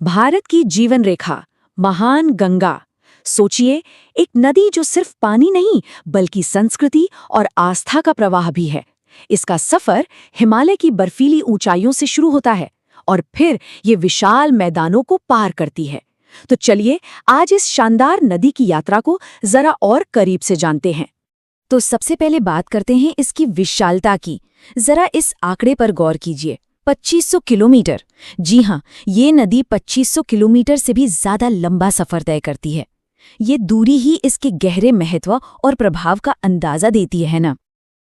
भारत की जीवन रेखा, महान गंगा। सोचिए, एक नदी जो सिर्फ पानी नहीं बल्कि संस्कृति और आस्था का प्रवाह भी है। इसका सफर हिमालय की बर्फीली ऊंचाइयों से शुरू होता है और फिर ये विशाल मैदानों को पार करती है। तो चलिए आज इस शानदार नदी की यात्रा को जरा और करीब से जानते हैं। तो सबसे पहले बात करते हैं इसकी विशालता की। जरा इस आंकड़े पर गौर कीजिए, 2500 किलोमीटर। जी हाँ, ये नदी 2500 किलोमीटर से भी ज्यादा लंबा सफर तय करती है। ये दूरी ही इसके गहरे महत्व और प्रभाव का अंदाजा देती है ना।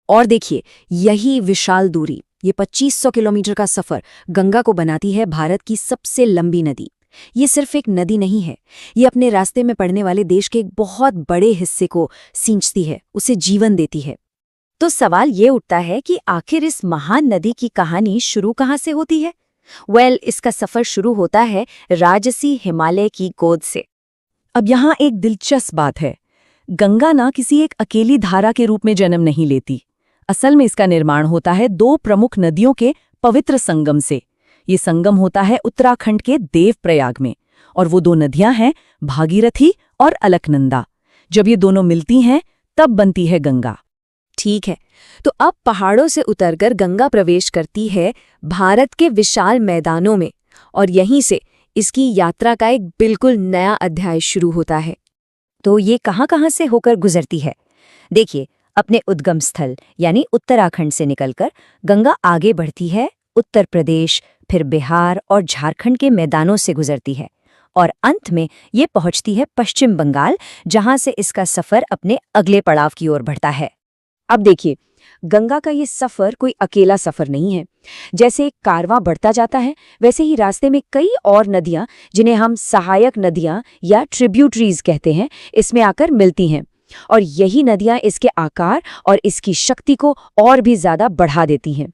और देखिए, यही विशाल दूरी, ये 2500 किलोमीटर का सफर गंगा को बनाती है भारत की सबसे लंबी नदी। ये सिर्फ एक नदी नहीं है, ये अपने रास्ते में पड़ने वाले देश के एक बहुत बड़े हिस्से को सींचती है, उसे जीवन देती है। तो सवाल ये उठता है कि आखिर इस महान नदी की कहानी शुरू कहाँ से होती है? इसका सफर शुरू होता है राजसी हिमालय की गोद से। अब यहाँ एक दिलचस्प बात है, गंगा ना किसी एक अकेली धारा के रूप में जन्म नहीं लेती। असल में इसका निर्माण होता है दो प्रमुख नदियों के पवित्र संगम से। ये संगम होता है उत्तराखंड के देवप्रयाग में, और वो दो नदियां हैं भागीरथी और अलकनंदा। जब ये दोनों मिलती हैं तब बनती है गंगा। ठीक है, तो अब पहाड़ों से उतरकर गंगा प्रवेश करती है भारत के विशाल मैदानों में, और यहीं से इसकी यात्रा का एक बिल्कुल नया अध्याय शुरू होता है। तो ये कहाँ से होकर गुजरती है? देखिए, अपने उद्गम स्थल यानी उत्तराखंड से निकलकर गंगा आगे बढ़ती है, उत्तर प्रदेश, फिर बिहार और झारखंड के मैदानों से गुजरती है, और अंत में ये पहुंचती है पश्चिम बंगाल, जहां से इसका सफर अपने अगले पड़ाव की ओर बढ़ता है। अब देखिए, गंगा का ये सफर कोई अकेला सफर नहीं है। जैसे एक कारवां बढ़ता जाता है, वैसे ही रास्ते में कई और नदियां, जिन्हें हम सहायक नदियां या ट्रिब्यूटरीज कहते हैं, इसमें आकर मिलती हैं, और यही नदियां इसके आकार और इसकी शक्ति को और भी ज्यादा बढ़ा देती हैं।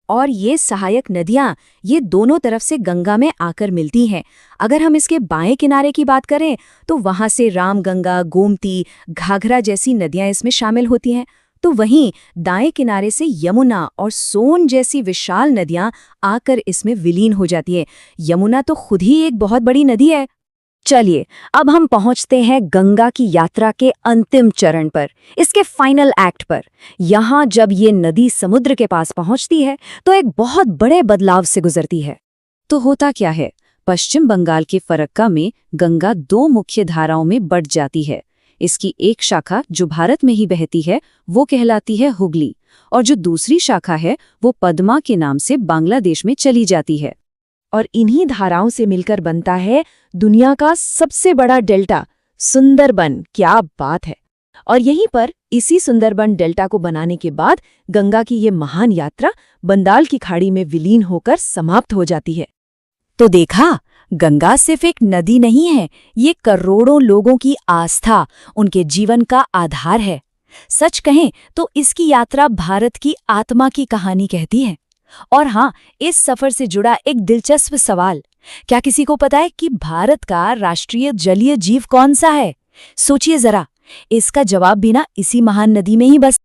और ये सहायक नदियां, ये दोनों तरफ से गंगा में आकर मिलती हैं। अगर हम इसके बाएं किनारे की बात करें तो वहां से रामगंगा, गोमती, घाघरा जैसी नदियां इसमें शामिल होती हैं। तो वहीं दाएं किनारे से यमुना और सोन जैसी विशाल नदियां आकर इसमें विलीन हो जाती हैं। यमुना तो खुद ही एक बहुत बड़ी नदी है। चलिए, अब हम पहुंचते हैं गंगा की यात्रा के अंतिम चरण पर, इसके फाइनल एक्ट पर। यहाँ जब ये नदी समुद्र के पास पहुंचती है तो एक बहुत बड़े बदलाव से गुजरती है। तो होता क्या है? पश्चिम बंगाल के फरक्का में गंगा दो मुख्य धाराओं में बढ़ जाती है। इसकी एक शाखा जो भारत में ही बहती है वो कहलाती है हुगली, और जो दूसरी शाखा है वो पद्मा के नाम से बांग्लादेश में चली जाती है। और इन्हीं धाराओं से मिलकर बनता है दुनिया का सबसे बड़ा डेल्टा, सुंदरबन। क्या बात है! और यहीं पर इसी सुंदरबन डेल्टा को बनाने के बाद गंगा की ये महान यात्रा बंगाल की खाड़ी में विलीन होकर समाप्त हो जाती है। तो देखा, गंगा सिर्फ एक नदी नहीं है, ये करोड़ों लोगों की आस्था, उनके जीवन का आधार है। सच कहें तो इसकी यात्रा भारत की आत्मा की कहानी कहती है। और हाँ, इस सफर से जुड़ा एक दिलचस्प सवाल, क्या किसी को पता है कि भारत का राष्ट्रीय जलीय जीव कौन सा है? सोचिए जरा, इसका जवाब भी ना इसी महान नदी में ही बस